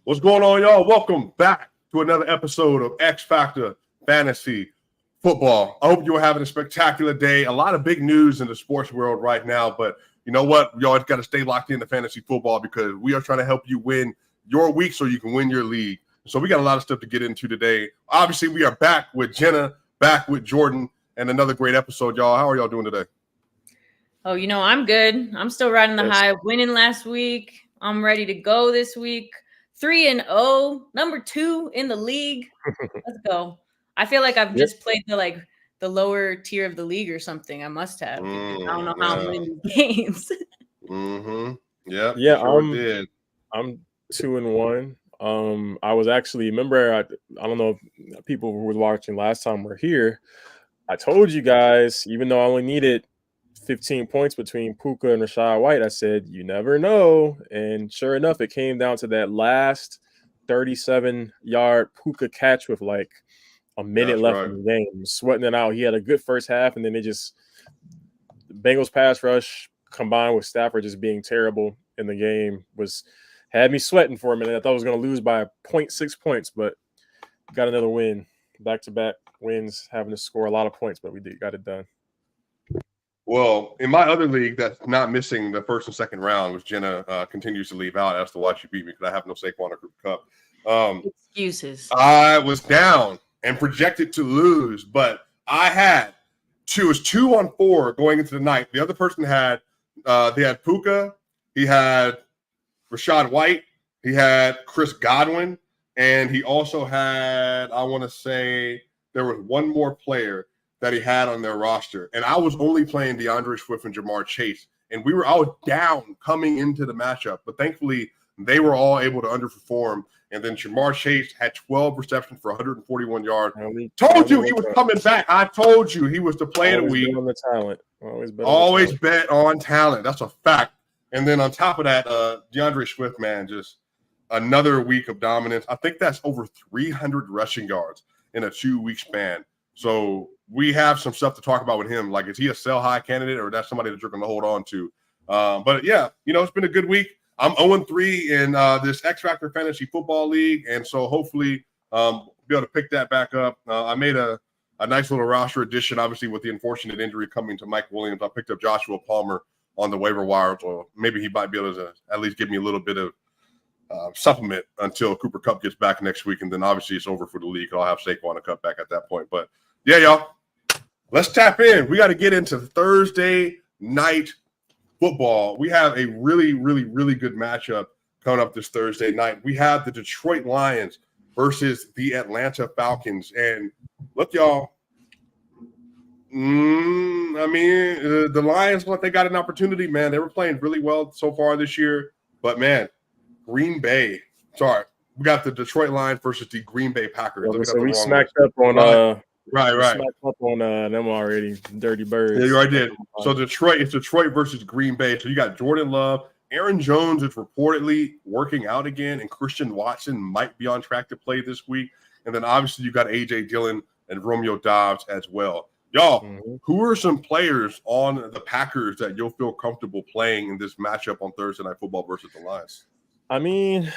What's going on, y'all? Welcome back to another episode of X Factor Fantasy Football. I hope you're having a spectacular day. A lot of big news in the sports world right now, but you know what? Y'all got to stay locked into fantasy football because we are trying to help you win your week so you can win your league. So we got a lot of stuff to get into today. Obviously, we are back with Jenna, back with Jordan, and another great episode, y'all. How are y'all doing today? Oh, I'm good. I'm still riding the high of winning last week. I'm ready to go this week. 3-0, number 2 in the league. Let's go. I feel like I've just played the lower tier of the league or something. I must have. I don't know how I'm winning these games. Yeah. I'm 2-1. I was actually I don't know if people who were watching last time were here. I told you guys, even though I only needed 15 points between Puka and Rashad White, I said, you never know. And sure enough, it came down to that last 37-yard Puka catch with like a minute left in the game. Sweating it out. He had a good first half, and then the Bengals pass rush combined with Stafford just being terrible in the game had me sweating for a minute. I thought I was going to lose by 0.6 points, but got another win. Back-to-back wins, having to score a lot of points, but we got it done. Well, in my other league that's not missing the first and second round, which Jenna continues to leave out as to why she beat me because I have no Saquon or Cooper Kupp. Excuses. I was down and projected to lose, but I had two. It was 2-4 going into the night. The other person had they had Puka, he had Rashad White, he had Chris Godwin, and he also had, I want to say, there was one more player that he had on their roster. And I was only playing DeAndre Swift and Jamar Chase. And I was down coming into the matchup. But thankfully, they were all able to underperform. And then Jamar Chase had 12 receptions for 141 yards. Told you he was coming back. I told you he was the play of the week. Bet on the talent. Always bet on talent. That's a fact. And then on top of that, DeAndre Swift, man, just another week of dominance. I think that's over 300 rushing yards in a 2-week span. So we have some stuff to talk about with him. Like, is he a sell high candidate or that's somebody that you're going to hold on to? But yeah, it's been a good week. I'm 0-3 in this X Factor Fantasy Football League. And so hopefully be able to pick that back up. I made a nice little roster addition, obviously, with the unfortunate injury coming to Mike Williams. I picked up Joshua Palmer on the waiver wire. So maybe he might be able to at least give me a little bit of supplement until Cooper Kupp gets back next week. And then obviously it's over for the league. I'll have Saquon and Kupp back at that point. But yeah, y'all, let's tap in. We got to get into Thursday night football. We have a really, really, really good matchup coming up this Thursday night. We have the Detroit Lions versus the Atlanta Falcons. And look, y'all, the Lions, they got an opportunity, man. They were playing really well so far this year. But, man, Green Bay. Sorry, we got the Detroit Lions versus the Green Bay Packers. So we smacked up on right. Smacked up on them already, Dirty Birds. Yeah, you already did. So it's Detroit versus Green Bay. So you got Jordan Love. Aaron Jones is reportedly working out again, and Christian Watson might be on track to play this week. And then obviously you got A.J. Dillon and Romeo Doubs as well. Y'all, who are some players on the Packers that you'll feel comfortable playing in this matchup on Thursday Night Football versus the Lions? I mean,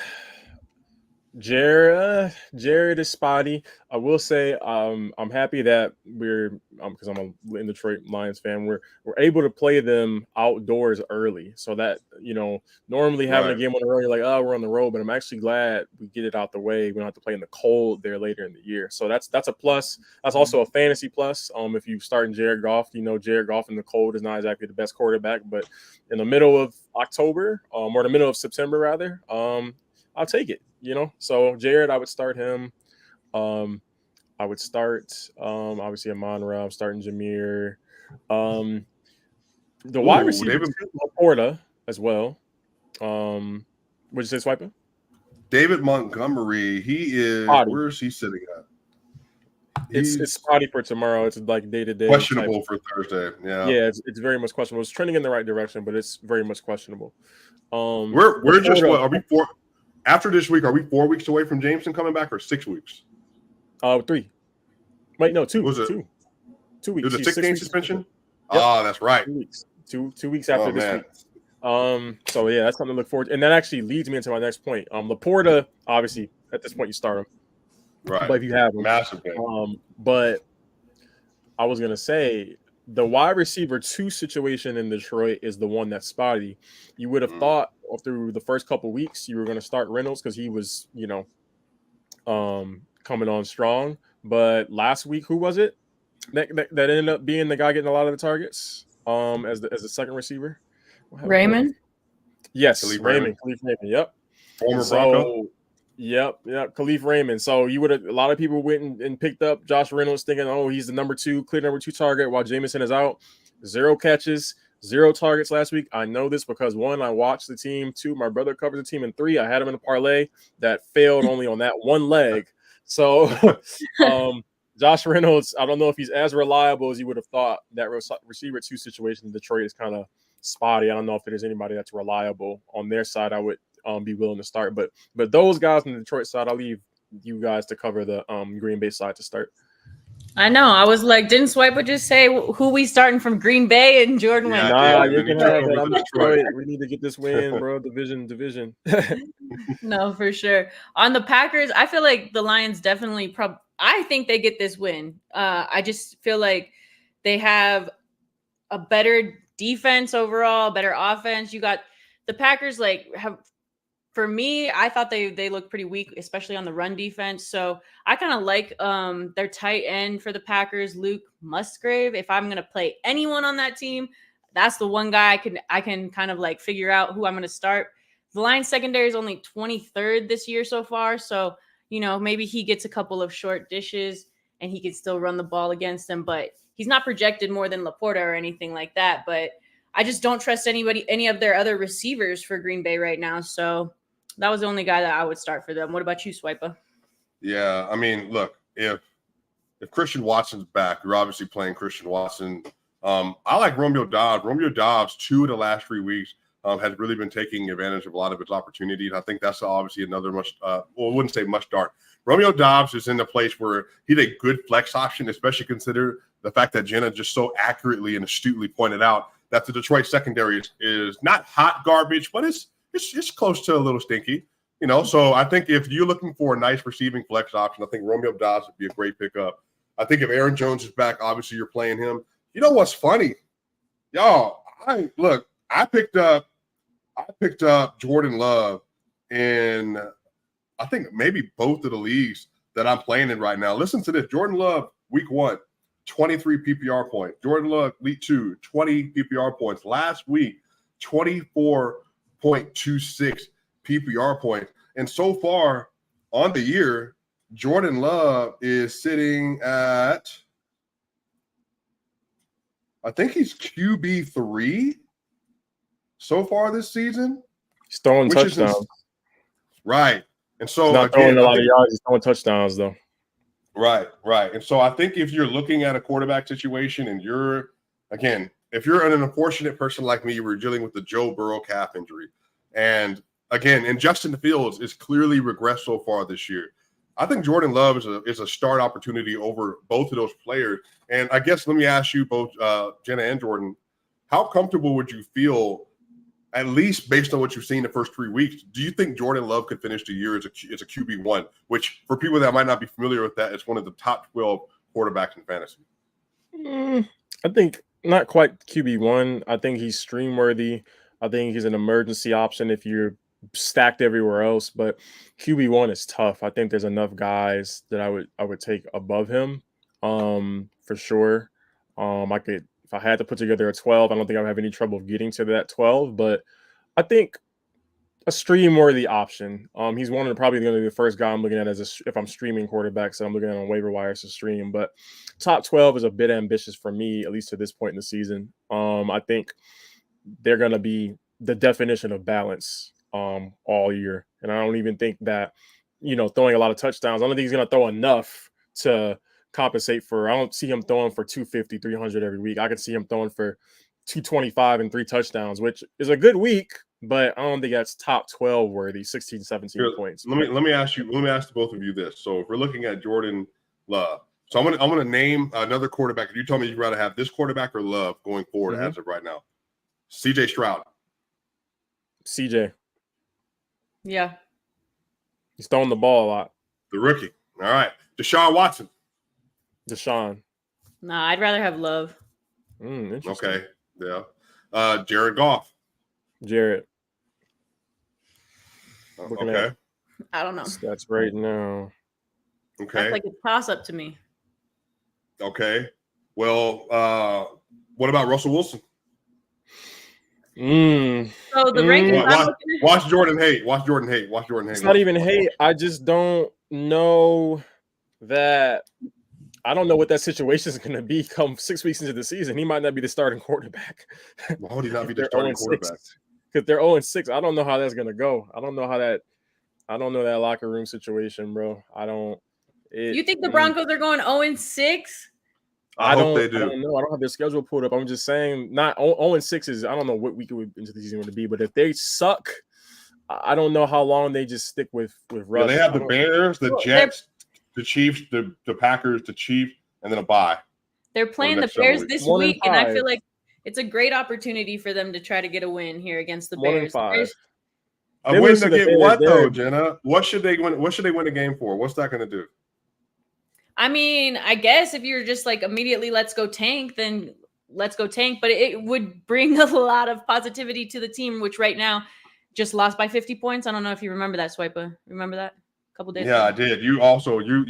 Jared is spotty. I will say I'm happy that we're because I'm a Detroit Lions fan. We're able to play them outdoors early, so that normally having a game on the road, you're like, oh, we're on the road. But I'm actually glad we get it out the way. We don't have to play in the cold there later in the year. So that's a plus. That's also a fantasy plus. If you start in Jared Goff, Jared Goff in the cold is not exactly the best quarterback, but in the middle of October or the middle of September rather, I'll take it. So Jared, I would start him. I would start obviously Amon-Ra. I'm starting Jameer. The wide receiver Laporta as well. What'd you say, Swiper? David Montgomery. He is spotty. Where is he sitting at? It's spotty for tomorrow. It's like day-to-day. Questionable for Thursday. Yeah, it's very much questionable. It's trending in the right direction, but it's very much questionable. We're just what are we for? After this week, are we 4 weeks away from Jameson coming back or 6 weeks? 3. Wait, no, 2. Was it 2 weeks. It was a 6-game suspension? Yep. Oh, that's right. 2 weeks. 2 weeks after this week. So yeah, that's something to look forward to. And that actually leads me into my next point. Laporta, obviously, at this point you start him. Right. But if you have him. Massive game. But I was gonna say the wide receiver 2 situation in Detroit is the one that's spotty. You would have thought through the first couple weeks you were gonna start Reynolds because he was, coming on strong. But last week, who was it that ended up being the guy getting a lot of the targets? As the second receiver? Raymond? Yes, Khalif Raymond. Yep. Former Bronco. Yep. Khalif Raymond. So a lot of people went and picked up Josh Reynolds thinking, oh, he's the clear number 2 target while Jameson is out. 0 catches, 0 targets last week. I know this because 1, I watched the team. 2, my brother covered the team. And 3, I had him in a parlay that failed only on that one leg. So Josh Reynolds, I don't know if he's as reliable as you would have thought. That receiver 2 situation in Detroit is kind of spotty. I don't know if there's anybody that's reliable on their side. I would be willing to start, but those guys on the Detroit side, I'll leave you guys to cover the Green Bay side to start. I know. I was like, didn't Swiper just say who we starting from Green Bay and Jordan went? Nah, you can have it. I'm Detroit. We need to get this win, bro. Division. No, for sure. On the Packers, I feel like the Lions definitely I think they get this win. I just feel like they have a better defense overall, better offense. You got the Packers for me, I thought they looked pretty weak, especially on the run defense. So I kind of like their tight end for the Packers, Luke Musgrave. If I'm gonna play anyone on that team, that's the one guy I can kind of like figure out who I'm gonna start. The Lions secondary is only 23rd this year so far, so maybe he gets a couple of short dishes and he can still run the ball against them, but he's not projected more than Laporta or anything like that. But I just don't trust any of their other receivers for Green Bay right now. So that was the only guy that I would start for them. What about you, Swipa? Yeah, I mean, look, if Christian Watson's back, you're obviously playing Christian Watson. I like Romeo Doubs. Romeo Doubs, 2 of the last 3 weeks, has really been taking advantage of a lot of his opportunities. I think that's obviously another I wouldn't say must start. Romeo Doubs is in a place where he's a good flex option, especially consider the fact that Jenna just so accurately and astutely pointed out that the Detroit secondary is not hot garbage, but it's close to a little stinky, So I think if you're looking for a nice receiving flex option, I think Romeo Doubs would be a great pickup. I think if Aaron Jones is back, obviously you're playing him. You know what's funny, y'all? I picked up Jordan Love in I think maybe both of the leagues that I'm playing in right now. Listen to this: Jordan Love, week 1, 23 PPR points. Jordan Love, week 2, 20 PPR points. Last week, 24.26 PPR points. And so far on the year, Jordan Love is sitting at, I think he's QB3 so far this season. He's throwing touchdowns. Right. And so he's not throwing a lot of yards, he's throwing touchdowns though. Right. And so I think if you're looking at a quarterback situation and if you're an unfortunate person like me, we're dealing with the Joe Burrow calf injury. And Justin Fields is clearly regressed so far this year. I think Jordan Love is a start opportunity over both of those players. And I guess let me ask you both, Jenna and Jordan, how comfortable would you feel, at least based on what you've seen the first 3 weeks? Do you think Jordan Love could finish the year as a QB1, which for people that might not be familiar with that, it's one of the top 12 quarterbacks in fantasy? I think not quite QB1. I think he's stream worthy. I think he's an emergency option if you're stacked everywhere else, but QB1 is tough. I think there's enough guys that I would take above him, for sure. If I had to put together a 12, I don't think I would have any trouble getting to that 12, but I think a stream-worthy option. He's probably going to be the first guy I'm looking at if I'm streaming quarterbacks that I'm looking at on waiver wires to stream. But top 12 is a bit ambitious for me, at least to this point in the season. I think they're going to be the definition of balance all year, and I don't even think that throwing a lot of touchdowns. I don't think he's going to throw enough to compensate for. I don't see him throwing for 250, 300 every week. I can see him throwing for 225 and 3 touchdowns, which is a good week, but I don't think that's top 12 worthy, 16, 17 points. Let me ask both of you this. So if we're looking at Jordan Love, so I'm gonna name another quarterback. If you tell me you'd rather have this quarterback or Love going forward as of right now, CJ Stroud. CJ. Yeah. He's throwing the ball a lot. The rookie. All right. Deshaun Watson. Deshaun. Nah, I'd rather have Love. Interesting. Okay. Yeah. Jared Goff. Jared. Okay. I don't know. That's right now. Okay. That's like a toss-up to me. Okay. Well, what about Russell Wilson? So the rankings. Watch Jordan Haidt. Watch Jordan Haidt. Watch Jordan Haidt. It's not even hate. I just don't know that. I don't know what that situation is going to be come 6 weeks into the season. He might not be the starting quarterback. Why would he not be the starting quarterback? Because they're 0-6. I don't know how that's going to go. I don't know that locker room situation, bro. You think the Broncos are going 0-6? I hope they do. I don't know. I don't have their schedule pulled up. I'm just saying, not 0-6 is. I don't know what week into the season would be, but if they suck, I don't know how long they just stick with Russ. Yeah, they have the Bears, the Jets, the Chiefs, the Packers, the Chiefs, and then a bye. They're playing the Bears this week, and I feel like it's a great opportunity for them to try to get a win here against the Bears. 1-5. A win to get what though, Jenna? What should they win? What should they win a game for? What's that going to do? I mean, I guess if you're just like immediately let's go tank, then let's go tank. But it would bring a lot of positivity to the team, which right now just lost by 50 points. I don't know if you remember that, Swiper. Remember that? Couple days ago. I did. You also you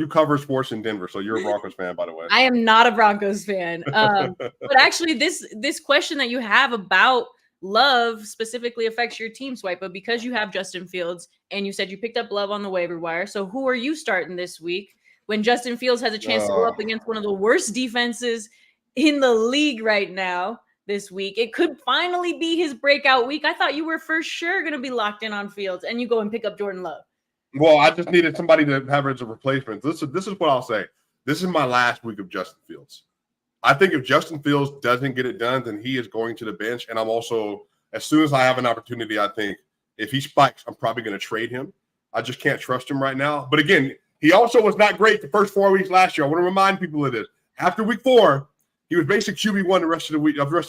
cover sports in Denver, so you're a Broncos fan, by the way. I am not a Broncos fan. But actually, this question that you have about Love specifically affects your team, Swiper, because you have Justin Fields and you said you picked up Love on the waiver wire. So who are you starting this week when Justin Fields has a chance to go up against one of the worst defenses in the league right now? This week, it could finally be his breakout week. I thought you were for sure going to be locked in on Fields, and you go and pick up Jordan Love. Well, I just needed somebody to have as a replacement. This is what I'll say. This is my last week of Justin Fields. I think if Justin Fields doesn't get it done, then he is going to the bench. And I'm also, as soon as I have an opportunity, I think if he spikes, I'm probably going to trade him. I just can't trust him right now. But again, he also was not great the first 4 weeks last year. I want to remind people of this. After week 4, he was basically QB1 the rest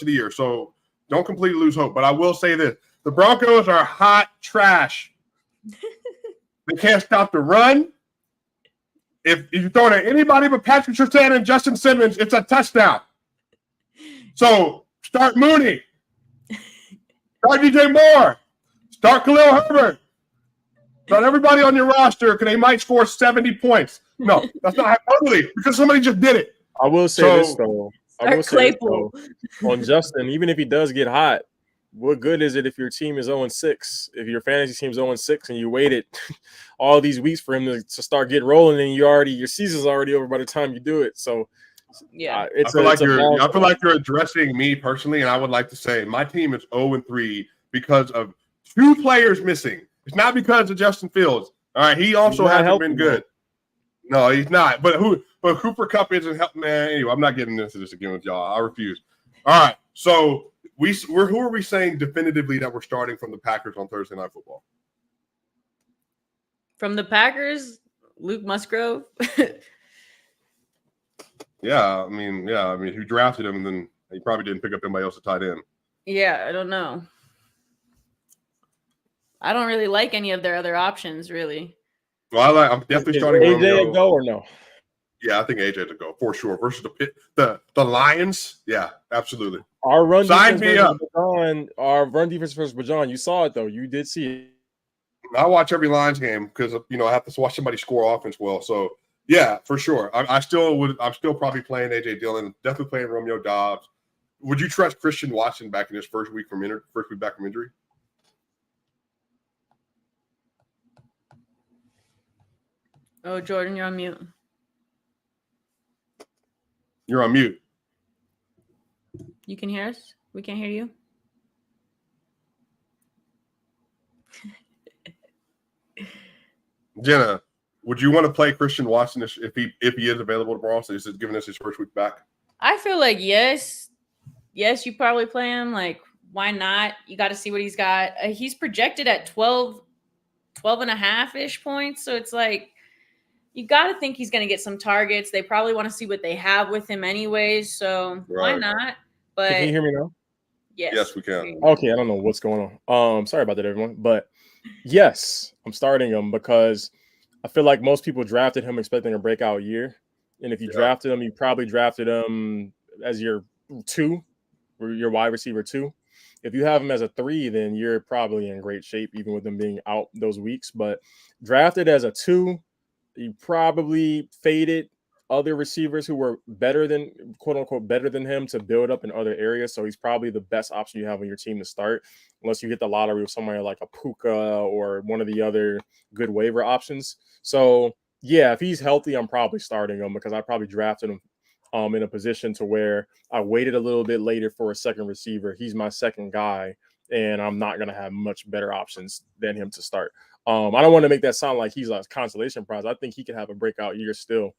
of the year. So don't completely lose hope. But I will say this. The Broncos are hot trash. They can't stop the run. If you're throwing at anybody but Patrick Surtain and Justin Simmons, it's a touchdown. So start Mooney. Start DJ Moore. Start Khalil Herbert. Start everybody on your roster because they might score 70 points. No, that's not hyperbole because somebody just did it. I will say this, though. On Justin, even if he does get hot, what good is it if your team is 0-6? If your fantasy team is 0-6 and you waited all these weeks for him to start getting rolling, and your season's already over by the time you do it. So, yeah, I feel like you're addressing me personally, and I would like to say my team is 0-3 because of 2 players missing. It's not because of Justin Fields. All right, he also hasn't been good. No, he's not. But Cooper Kupp isn't helping, man. Anyway, I'm not getting into this again with y'all. I refuse. All right. So who are we saying definitively that we're starting from the Packers on Thursday Night Football? From the Packers, Luke Musgrove. I mean, who drafted him, and then he probably didn't pick up anybody else to tight end. Yeah, I don't know. I don't really like any of their other options, really. Well, I'm definitely starting AJ to go or no? Yeah, I think AJ to go for sure. Versus the Lions, yeah, absolutely. Our run defense versus Bajan. You saw it though. You did see it. I watch every Lions game because I have to watch somebody score offense well. So yeah, for sure. I'm still probably playing AJ Dillon. Definitely playing Romeo Dobbs. Would you trust Christian Watson back in his first week back from injury? Oh, Jordan, you're on mute. You're on mute. You can hear us? We can't hear you? Jenna, would you want to play Christian Watson if he is available tomorrow? So he's giving us his first week back. I feel like yes, you probably play him. Like, why not? You got to see what he's got. He's projected at 12 and a half-ish points. So it's like, you got to think he's going to get some targets. They probably want to see what they have with him anyways. So why not? But can you hear me now? Yes, we can. Okay, I don't know what's going on. Sorry about that, everyone. But yes, I'm starting him because I feel like most people drafted him expecting a breakout year. And if you drafted him, you probably drafted him as your 2, or your wide receiver 2. If you have him as a 3, then you're probably in great shape, even with him being out those weeks. But drafted as a 2, you probably faded other receivers who were better than, quote unquote, better than him to build up in other areas. So he's probably the best option you have on your team to start, unless you hit the lottery with somewhere like a Puka or one of the other good waiver options. So yeah, if he's healthy, I'm probably starting him because I probably drafted him in a position to where I waited a little bit later for a second receiver. He's my second guy, and I'm not going to have much better options than him to start. I don't want to make that sound like he's a consolation prize. I think he can have a breakout year still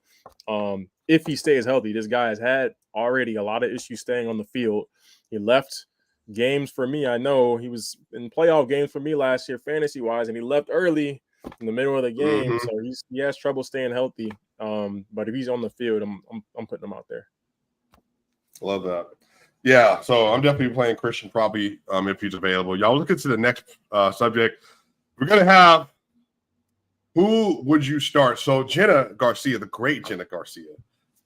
if he stays healthy. This guy has had already a lot of issues staying on the field. He left games for me. I know he was in playoff games for me last year, fantasy-wise, and he left early in the middle of the game. So he has trouble staying healthy. But if he's on the field, I'm putting him out there. Love that. Yeah, so I'm definitely playing Christian probably if he's available. Y'all look into the next subject. We're going to have who would you start? So Jenna Garcia, the great Jenna Garcia,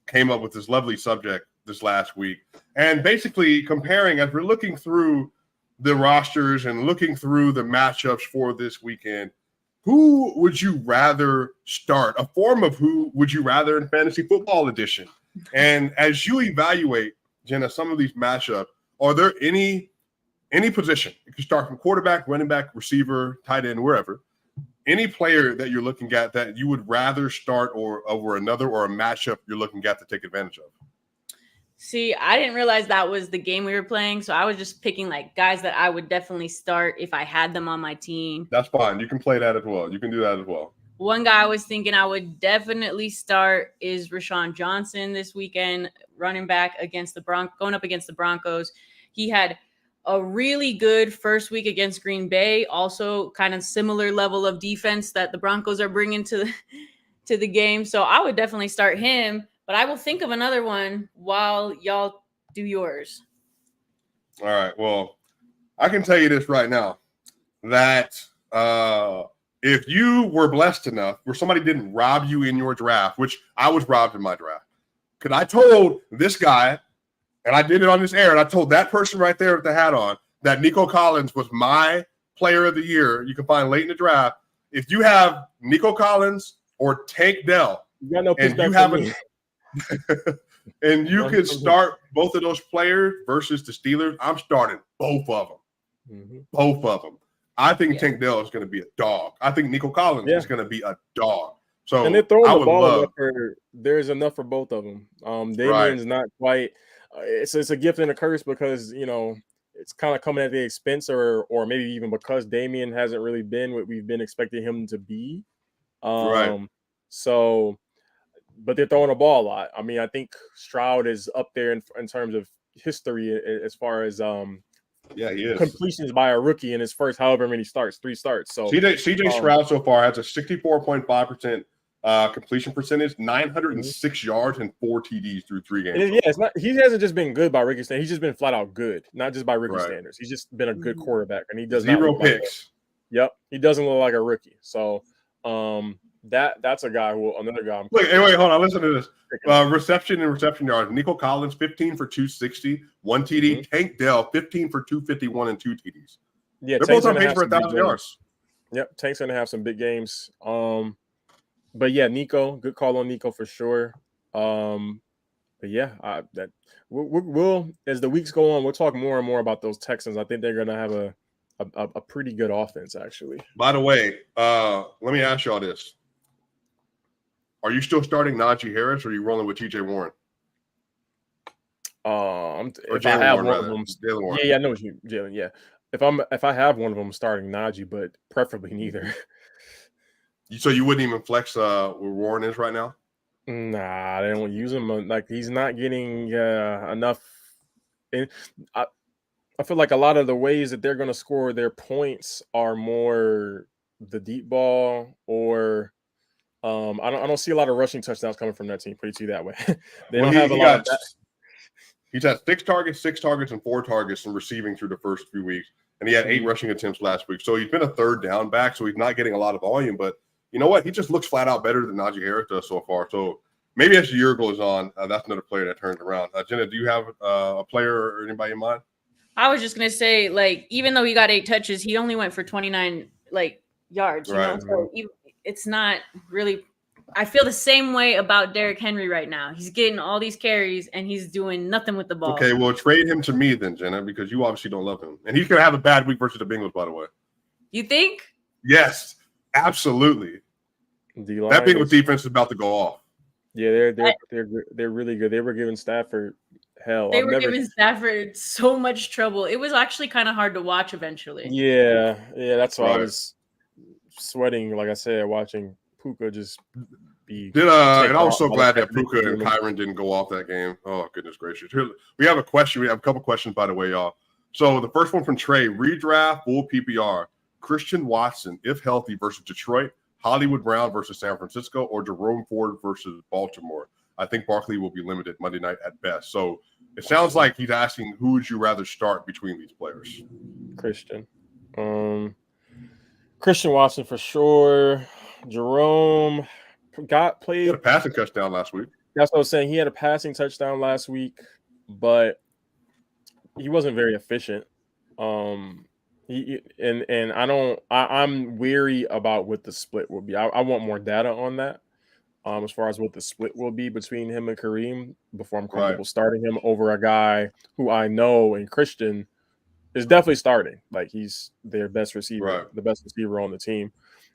came up with this lovely subject this last week. And basically comparing, as we're looking through the rosters and looking through the matchups for this weekend, who would you rather start? A form of who would you rather in fantasy football edition. And as you evaluate, Jenna, some of these matchups, are there any position? You can start from quarterback, running back, receiver, tight end, wherever. Any player that you're looking at that you would rather start or over another, or a matchup you're looking at to take advantage of? See, I didn't realize that was the game we were playing, so I was just picking like guys that I would definitely start if I had them on my team. That's fine. You can play that as well. You can do that as well. One guy I was thinking I would definitely start is Rashawn Johnson this weekend, running back against going up against the Broncos. He had a really good first week against Green Bay, also kind of similar level of defense that the Broncos are bringing to the game. So I would definitely start him, but I will think of another one while y'all do yours. All right. Well, I can tell you this right now, that if you were blessed enough where somebody didn't rob you in your draft, which I was robbed in my draft, because I told this guy, and I did it on this air, and I told that person right there with the hat on that Nico Collins was my player of the year. You can find late in the draft. If you have Nico Collins or Tank Dell, and you haven't, and you could start both of those players versus the Steelers, I'm starting both of them. Both of them. I think Tank Dell is going to be a dog. I think Nico Collins is going to be a dog. So and they're throwing the ball enough there's enough for both of them. Damien's not quite. It's a gift and a curse because it's kind of coming at the expense, or maybe even because Damien hasn't really been what we've been expecting him to be. Right. So, but they're throwing the ball a lot. I mean, I think Stroud is up there in terms of history as far as he is. Completions by a rookie in his first however many starts, 3 starts. So CJ Stroud so far has a 64.5% completion percentage, 906 yards, and 4 TDs through 3 games. He hasn't just been good by rookie standards. He's just been flat out good, not just by rookie standards. He's just been a good quarterback, and he does 0 picks. He doesn't look like a rookie. So that's another guy. Wait, hold on. Listen to this. Reception and reception yards. Nico Collins, 15 for 260, 1 TD. Tank Dell, 15 for 251 and 2 TDs. Yeah, they're both on pace for 1,000 yards. Yep, Tank's gonna have some big games. But yeah, Nico, good call on Nico for sure. But yeah, we'll as the weeks go on, we'll talk more and more about those Texans. I think they're gonna have a pretty good offense, actually. By the way, let me ask y'all this: are you still starting Najee Harris, or are you rolling with TJ Warren? If I have one of them, I know what you, Jalen. Yeah, if I have one of them, starting Najee, but preferably neither. So you wouldn't even flex where Warren is right now? Nah, they don't use him. Like, he's not getting enough. I feel like a lot of the ways that they're going to score their points are more the deep ball, or I don't see a lot of rushing touchdowns coming from that team. Put it to you that way. They don't have a lot of that. He's had 6 targets, and 4 targets in receiving through the first few weeks. And he had 8 rushing attempts last week. So he's been a third down back, so he's not getting a lot of volume. But you know what? He just looks flat out better than Najee Harris does so far. So maybe as the year goes on, that's another player that turns around. Jenna, do you have a player or anybody in mind? I was just going to say, like, even though he got 8 touches, he only went for 29, yards, you know? So it's not really – I feel the same way about Derrick Henry right now. He's getting all these carries, and he's doing nothing with the ball. Okay, well, trade him to me then, Jenna, because you obviously don't love him. And he's going to have a bad week versus the Bengals, by the way. You think? Yes, absolutely. That Bengals defense is about to go off. Yeah, they're really good. They were giving Stafford hell. They were giving Stafford so much trouble. It was actually kind of hard to watch eventually. Yeah, that's why I was sweating, like I said, watching Puka just be. And I was so glad that Puka and Kyron didn't go off that game. Oh, goodness gracious. Here, we have a question. We have a couple questions, by the way, y'all. So the first one from Trey, redraft, full PPR, Christian Watson, if healthy, versus Detroit, Hollywood Brown versus San Francisco, or Jerome Ford versus Baltimore. I think Barkley will be limited Monday night at best. So it sounds like he's asking, who would you rather start between these players? Christian Watson for sure. Jerome played. He had a passing touchdown last week. That's what I was saying. He had a passing touchdown last week, but he wasn't very efficient. I'm weary about what the split will be. I want more data on that. As far as what the split will be between him and Kareem before I'm comfortable starting him over a guy who I know and Christian is definitely starting. Like he's their best receiver, the best receiver on the team.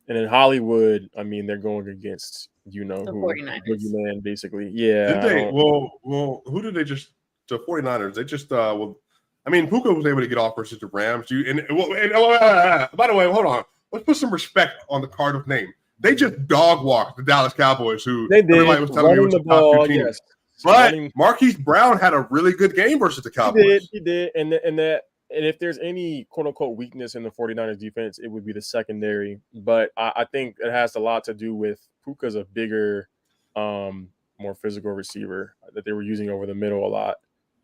And in Hollywood, I mean, they're going against the 49ers, basically. Yeah. Did they? Well, who did they just? The 49ers. They just I mean, Puka was able to get off versus the Rams. By the way, hold on. Let's put some respect on the Cardinals name. They just dog walked the Dallas Cowboys, who everybody was telling me was the top 2 teams. Yes. But Marquise Brown had a really good game versus the Cowboys. He did. And if there's any quote-unquote weakness in the 49ers defense, it would be the secondary. But I think it has a lot to do with Puka's a bigger, more physical receiver that they were using over the middle a lot.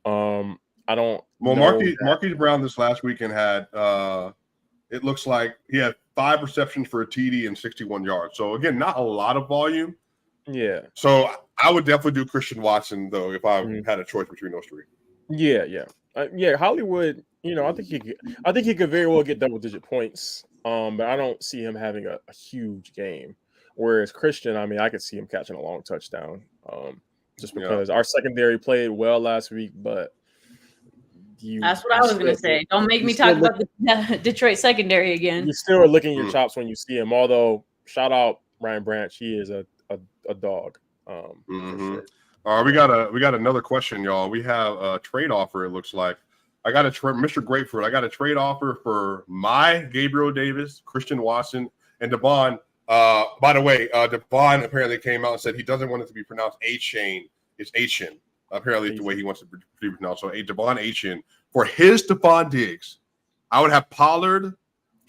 I don't know. Marquise Brown this last weekend had it looks like he had 5 receptions for a TD and 61 yards. So, again, not a lot of volume. Yeah. So, I would definitely do Christian Watson, though, if I had a choice between those 3. Yeah. Hollywood, I think he could very well get double-digit points, but I don't see him having a huge game. Whereas Christian, I mean, I could see him catching a long touchdown just because our secondary played well last week, but that's what I was going to say. Don't make me talk about the Detroit secondary again. You still are licking your chops when you see him. Although, shout out Ryan Branch, he is a dog. For sure. All right, we got another question, y'all. We have a trade offer. It looks like Mr. Grapefruit. I got a trade offer for my Gabriel Davis, Christian Watson, and Devon. By the way, Devon apparently came out and said he doesn't want it to be pronounced A-Chain. It's A-Chain. Apparently, the way he wants to be pronounced. So, Devon A-Chain. For his Stephon Diggs, I would have Pollard,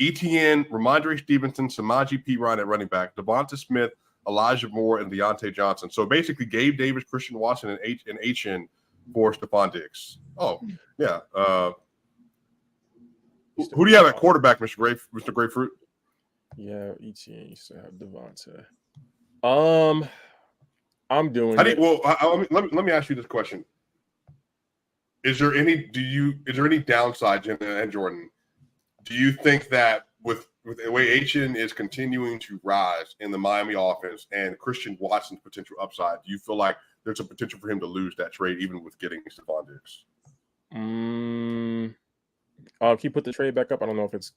Etienne, Ramondre Stevenson, Samaje Perine at running back, Devonta Smith, Elijah Moore, and Deontay Johnson. So, basically, Gabe Davis, Christian Watson, and H.N. for Stephon Diggs. Oh, yeah. Who do you have at quarterback, Mr. Grapefruit? Yeah, Etienne used to have Devonta. I'm doing it. Let me ask you this question. Is there any downside, Jenna and Jordan? Do you think that with the way H.N. is continuing to rise in the Miami offense and Christian Watson's potential upside, do you feel like there's a potential for him to lose that trade even with getting Stephon Diggs? Can you put the trade back up? I don't know if it's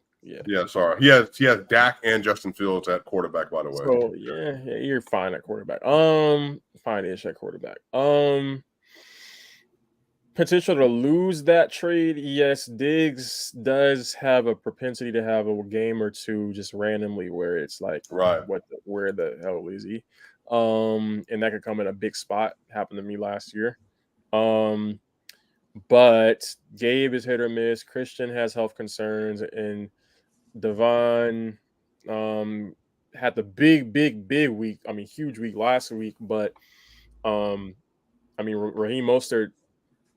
sorry. He has Dak and Justin Fields at quarterback, by the way. So yeah, you're fine at quarterback. Fine-ish at quarterback. Potential to lose that trade, yes. Diggs does have a propensity to have a game or two just randomly where it's like, where the hell is he? And that could come in a big spot. Happened to me last year. But Gabe is hit or miss. Christian has health concerns, and Devon had the big week. I mean, huge week last week. But Raheem Mostert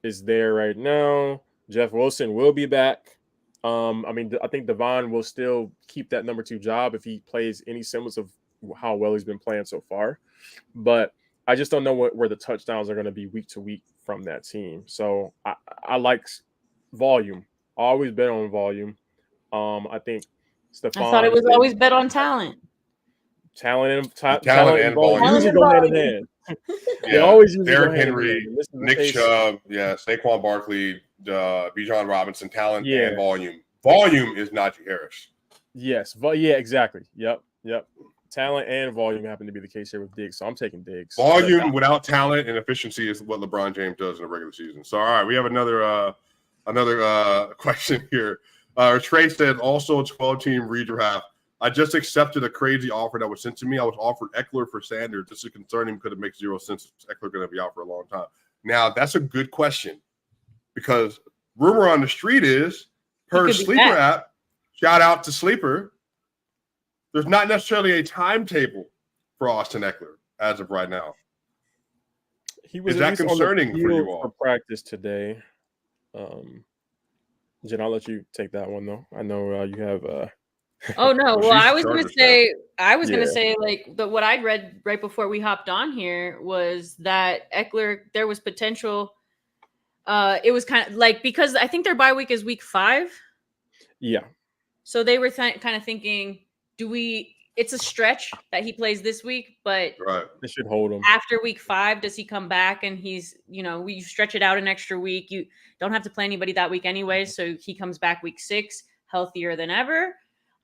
is there right now. Jeff Wilson will be back. I mean, I think Devon will still keep that number 2 job if he plays any semblance of how well he's been playing so far. But I just don't know where the touchdowns are going to be week to week from that team. So I like volume. Always bet on volume. I think I thought it Stephon was always bet on talent. Talent and Talent volume and usually go hand in hand. They Yeah, always usually go Derrick hand in Henry, hand. This is the Nick case. Chubb, yeah, Saquon Barkley, Bijan Robinson, talent Yeah. and volume. Volume is Najee Harris. Yes, yeah, exactly. Yep. Talent and volume happen to be the case here with Diggs, so I'm taking Diggs. Volume without talent and efficiency is what LeBron James does in a regular season. So, all right, we have another question here. Trey said, also a 12-team redraft. I just accepted a crazy offer that was sent to me. I was offered Eckler for Sanders. This is concerning because it makes zero sense. Eckler going to be out for a long time. Now, that's a good question because rumor on the street is, per Sleeper app, shout out to Sleeper, there's not necessarily a timetable for Austin Eckler as of right now. Is that concerning for you all? For practice today. Jen, I'll let you take that one though. I know you have. Oh no! Well, I was gonna say, like what I read right before we hopped on here was that Eckler, there was potential. It was kind of like, because I think their bye week is week 5. Yeah. So they were kind of thinking, it's a stretch that he plays this week, but they should hold him after week 5. Does he come back and he's, we stretch it out an extra week? You don't have to play anybody that week anyway. So he comes back week 6 healthier than ever.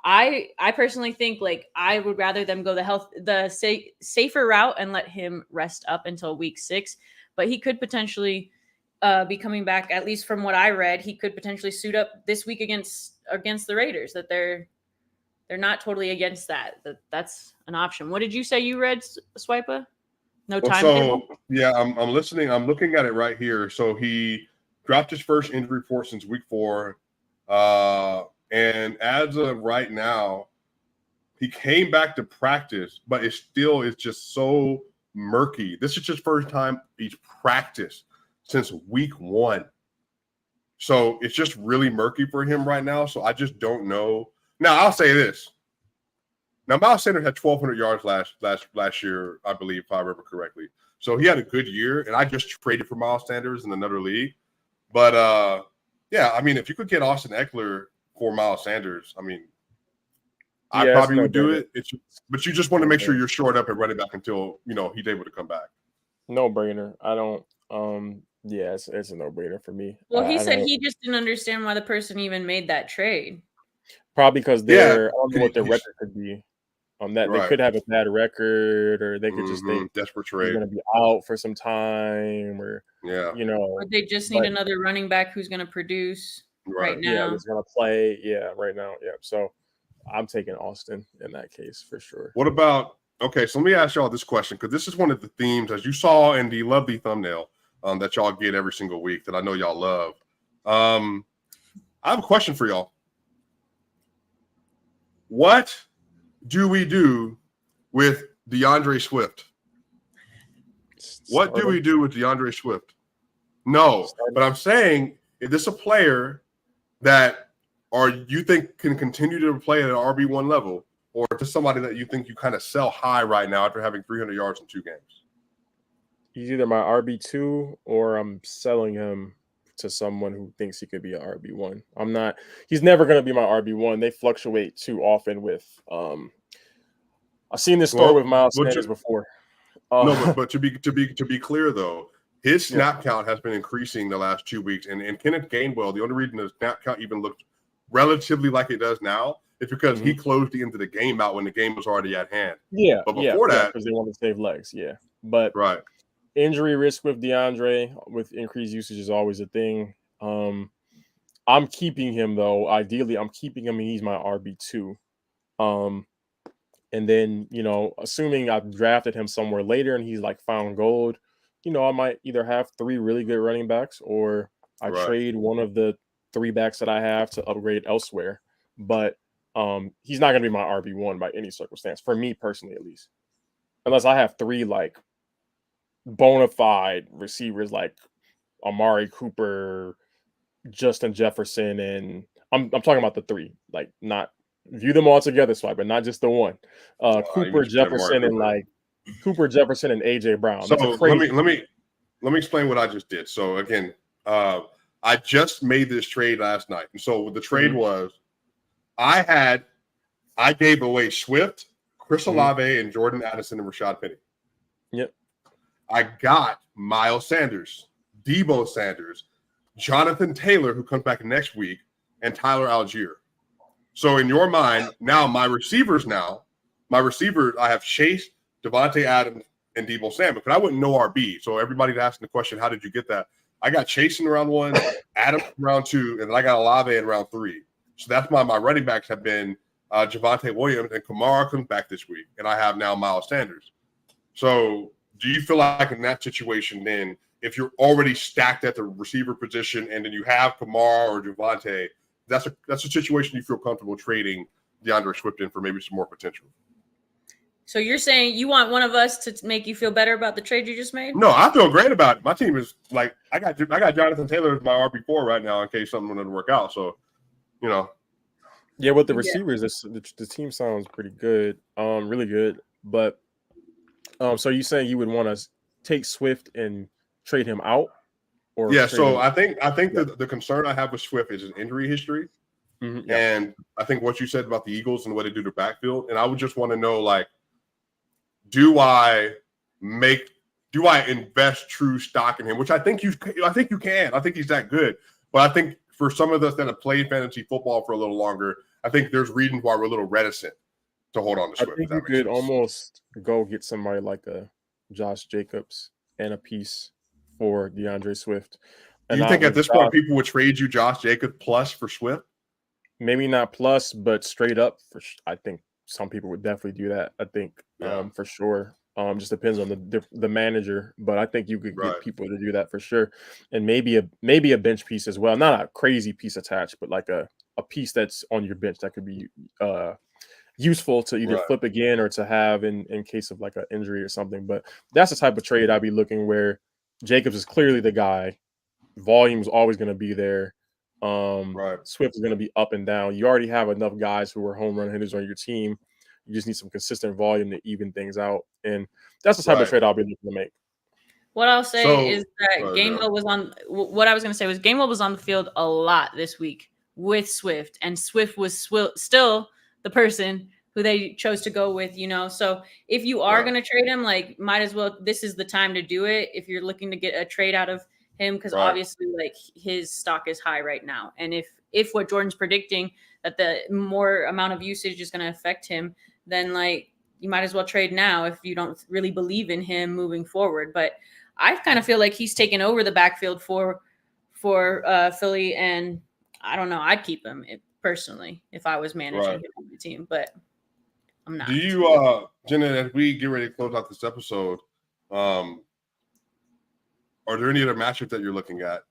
I personally think, like, I would rather them go the safer route and let him rest up until week 6, but he could potentially be coming back. At least from what I read, he could potentially suit up this week against the Raiders. That they're not totally against that. That's an option. What did you say you read, Swipa? No timetable? So yeah, I'm listening. I'm looking at it right here. So he dropped his first injury report since week 4. And as of right now, he came back to practice, but it's just so murky. This is his first time he's practiced since week 1. So it's just really murky for him right now. So I just don't know. Now, I'll say this. Now, Miles Sanders had 1,200 yards last year, I believe, if I remember correctly. So he had a good year, and I just traded for Miles Sanders in another league. But, yeah, I mean, if you could get Austin Eckler for Miles Sanders, I mean, I probably would do it. But you just want to make sure you're shored up and running back until, he's able to come back. No brainer. I don't yeah, it's a no-brainer for me. Well, he said he just didn't understand why the person even made that trade. Probably because I don't know what their record could be. That they could have a bad record, or they could just think desperate trade. He's going to be out for some time, or or they just need another running back who's going to produce right now. Yeah, who's going to play. Yeah, right now. Yeah, so I'm taking Austin in that case for sure. What about? Okay, so let me ask y'all this question, because this is one of the themes, as you saw in the lovely thumbnail that y'all get every single week that I know y'all love. I have a question for y'all. What do we do with DeAndre Swift? What do we do with DeAndre Swift? No, but I'm saying, is this a player that you think can continue to play at an RB1 level, or just somebody that you think you kind of sell high right now after having 300 yards in 2 games? He's either my RB2 or I'm selling him to someone who thinks he could be an RB1. He's never going to be my RB1. They fluctuate too often with I've seen this story with Miles Sanders before. No, but to be clear though, his snap count has been increasing the last 2 weeks, and Kenneth Gainwell, the only reason the snap count even looks relatively like it does now is because he closed the end of the game out when the game was already at hand. Yeah, but before that, because they want to save legs. Yeah, but injury risk with DeAndre with increased usage is always a thing. I'm keeping him though. Ideally, I'm keeping him. He's my RB2. And then, assuming I've drafted him somewhere later and he's like found gold, I might either have 3 really good running backs, or I trade one of the 3 backs that I have to upgrade elsewhere. But he's not going to be my RB1 by any circumstance, for me personally at least, unless I have 3 like bona fide receivers like Amari Cooper, Justin Jefferson, and I'm talking about the three, like not view them all together, but not just the one. You Cooper just said Amari Jefferson and Cooper. Cooper Jefferson and AJ Brown. So That's a crazy. let me explain what I just did. So again, I just made this trade last night. And so the trade was I gave away Swift, Chris Olave, and Jordan Addison and Rashad Penny. Yep. I got Miles Sanders, Debo Sanders, Jonathan Taylor, who comes back next week, and Tyler Algier. So in your mind, now my receivers, I have Chase, Devontae Adams, and Debo Samuel. But I wouldn't know RB. So everybody's asking the question, how did you get that? I got Chase in round 1, Adams in round 2, and then I got Olave in round 3. So that's my running backs have been Javonte Williams, and Kamara comes back this week. And I have now Miles Sanders. So do you feel like in that situation then, if you're already stacked at the receiver position and then you have Kamara or Javonte, that's a situation you feel comfortable trading DeAndre Swift in for maybe some more potential? So you're saying you want one of us to make you feel better about the trade you just made? No, I feel great about it. My team is like I got Jonathan Taylor as my RB4 right now in case something doesn't work out. So, Yeah, with the receivers, the team sounds pretty good, really good. But so you saying you would want to take Swift and trade him out? Or so I think the concern I have with Swift is his injury history. And I think what you said about the Eagles and what they do to backfield, and I would just want to know, like, do I invest true stock in him? Which I think you can. I think he's that good. But I think for some of us that have played fantasy football for a little longer, I think there's reasons why we're a little reticent to hold on to Swift. I think you could almost go get somebody like a Josh Jacobs and a piece for DeAndre Swift. Do you think at this point people would trade you Josh Jacobs plus for Swift? Maybe not plus, but straight up. I think some people would definitely do that. I think for sure. Just depends on the manager, but I think you could get people to do that for sure. And maybe a bench piece as well. Not a crazy piece attached, but like a piece that's on your bench that could be useful to either flip again or to have in case of like an injury or something. But that's the type of trade I'd be looking where Jacobs is clearly the guy. Volume is always going to be there. Swift is going to be up and down. You already have enough guys who are home run hitters on your team. You just need some consistent volume to even things out. And that's the type of trade I'll be looking to make. What I'll say is that Gainwell was on – what I was going to say was Gainwell was on the field a lot this week with Swift. And Swift was still the person who they chose to go with, So if you are going to trade him, like, might as well – this is the time to do it if you're looking to get a trade out of him because obviously, like, his stock is high right now. And if what Jordan's predicting that the more amount of usage is going to affect him, then, like, you might as well trade now if you don't really believe in him moving forward. But I kind of feel like he's taken over the backfield for Philly, and I don't know. I'd keep him personally if I was managing him on the team, but I'm not. Do you, Jenna, as we get ready to close out this episode, are there any other matchups that you're looking at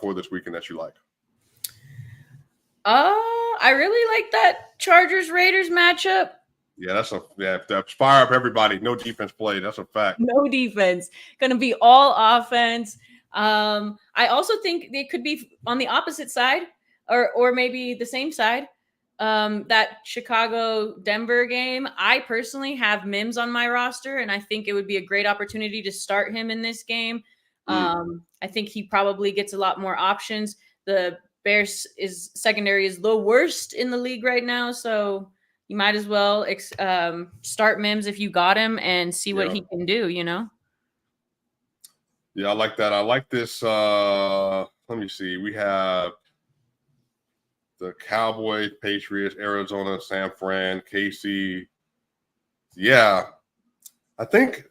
for this weekend that you like? I really like that Chargers-Raiders matchup. Yeah, that's fire up everybody. No defense played. That's a fact. No defense. Going to be all offense. I also think they could be on the opposite side or maybe the same side. That Chicago-Denver game, I personally have Mims on my roster, and I think it would be a great opportunity to start him in this game. I think he probably gets a lot more options. The Bears secondary is the worst in the league right now, so you might as well start Mims if you got him and see what he can do, Yeah, I like that. I like this. Let me see. We have the Cowboys, Patriots, Arizona, San Fran, KC. Yeah, I think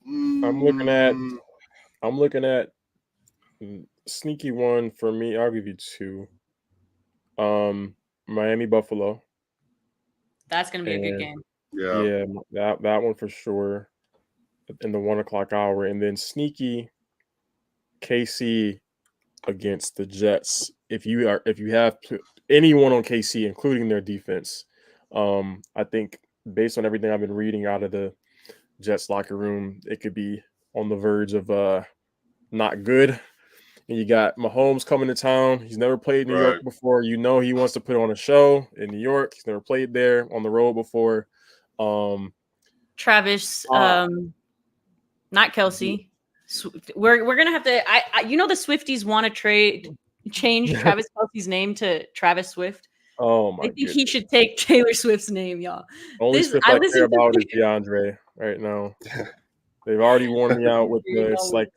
I'm looking at sneaky one for me. I'll give you two. Miami, Buffalo. That's gonna be a good game. Yeah, that one for sure. In the 1 o'clock hour, and then sneaky KC against the Jets. If you have anyone on KC, including their defense, I think based on everything I've been reading out of the Jets locker room, it could be on the verge of not good. And you got Mahomes coming to town. He's never played New York before. You know he wants to put on a show in New York. He's never played there on the road before. Travis, not Kelsey. We're gonna have to. You know the Swifties want to change Travis Kelsey's name to Travis Swift. Oh my! I think he should take Taylor Swift's name, y'all. Only Swift I care about is DeAndre right now. They've already worn me out with it's like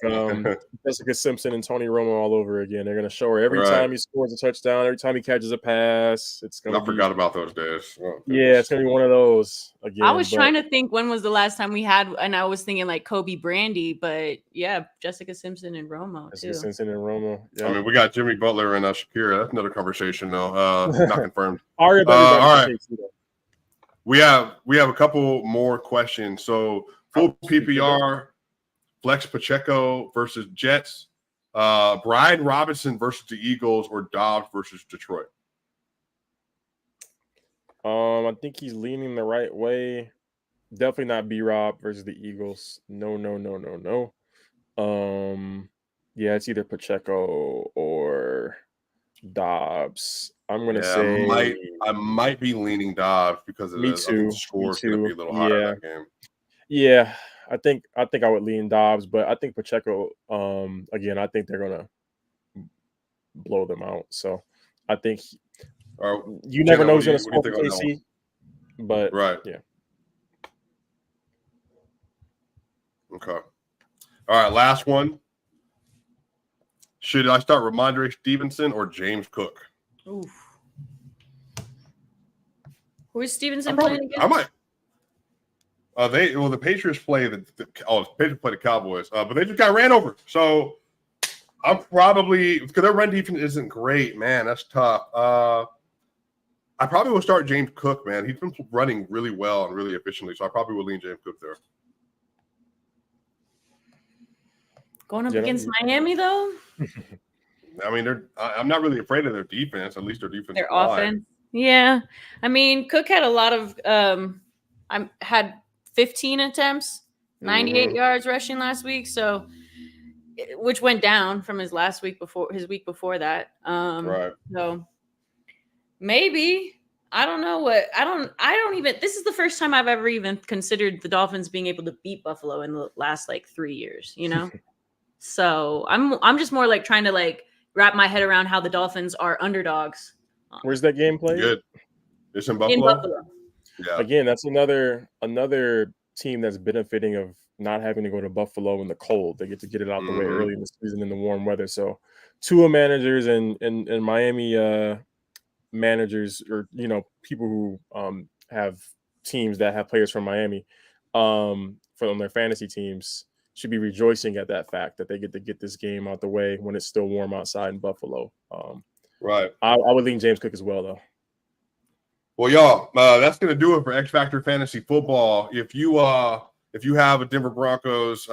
Jessica Simpson and Tony Romo all over again. They're gonna show her every time he scores a touchdown, every time he catches a pass. It's gonna. I forgot about those days. Oh, yeah, it's gonna be one of those again. I was trying to think when was the last time we had, and I was thinking like Kobe Brandy, but yeah, Jessica Simpson and Romo too. Jessica Simpson and Romo. Yeah. I mean, we got Jimmy Butler and Shakira. That's another conversation though. Not confirmed. All right. We have a couple more questions. So full PPR, Flex Pacheco versus Jets, Brian Robinson versus the Eagles, or Dobbs versus Detroit. I think he's leaning the right way. Definitely not B-Rob versus the Eagles. No. Yeah, it's either Pacheco or Dobbs. I'm gonna say I might be leaning Dobbs because of the score's gonna be a little higher in that game. Yeah, I think I would lean Dobbs, but I think Pacheco. Again, I think they're gonna blow them out. So I think you never know who's gonna score for KC. But yeah. Okay. All right, last one. Should I start Ramondre Stevenson or James Cook? Oof. Who is Stevenson playing again? I might. The Patriots play the Patriots play the Cowboys, but they just got ran over. So I'm probably, because their run defense isn't great, man. That's tough. I probably will start James Cook, man. He's been running really well and really efficiently, so I probably will lean James Cook there. Going up against Miami, though. I mean, I'm not really afraid of their defense. At least their defense. Their offense. Yeah, I mean, Cook had a lot of. I had 15 attempts, 98 yards rushing last week. So, which went down from his week before that. So maybe. I don't know what I don't even. This is the first time I've ever even considered the Dolphins being able to beat Buffalo in the last 3 years. You know. So I'm just more trying to wrap my head around how the Dolphins are underdogs. Where's that game played? Good. It's in Buffalo. In Buffalo. Yeah. Again, that's another team that's benefiting of not having to go to Buffalo in the cold. They get to get it out the way early in the season in the warm weather. So, Tua managers and Miami managers, or people who have teams that have players from Miami from their fantasy teams, should be rejoicing at that fact that they get to get this game out the way when it's still warm outside in Buffalo. Right. I would lean James Cook as well, though. Well, y'all, that's going to do it for X Factor Fantasy Football. If you have a Denver Broncos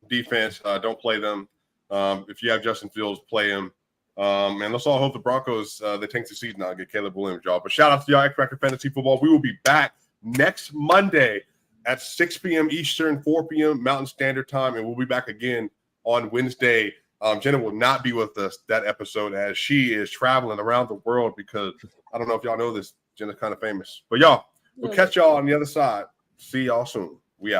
defense, don't play them. If you have Justin Fields, play him. And let's all hope the Broncos they tank the season out and get Caleb Williams, y'all. But shout out to y'all, X Factor Fantasy Football. We will be back next Monday at 6 p.m. Eastern, 4 p.m. Mountain Standard Time, and we'll be back again on Wednesday. Jenna will not be with us that episode as she is traveling around the world because I don't know if y'all know this, Jenna's kind of famous. But y'all, we'll catch y'all on the other side. See y'all soon. We out.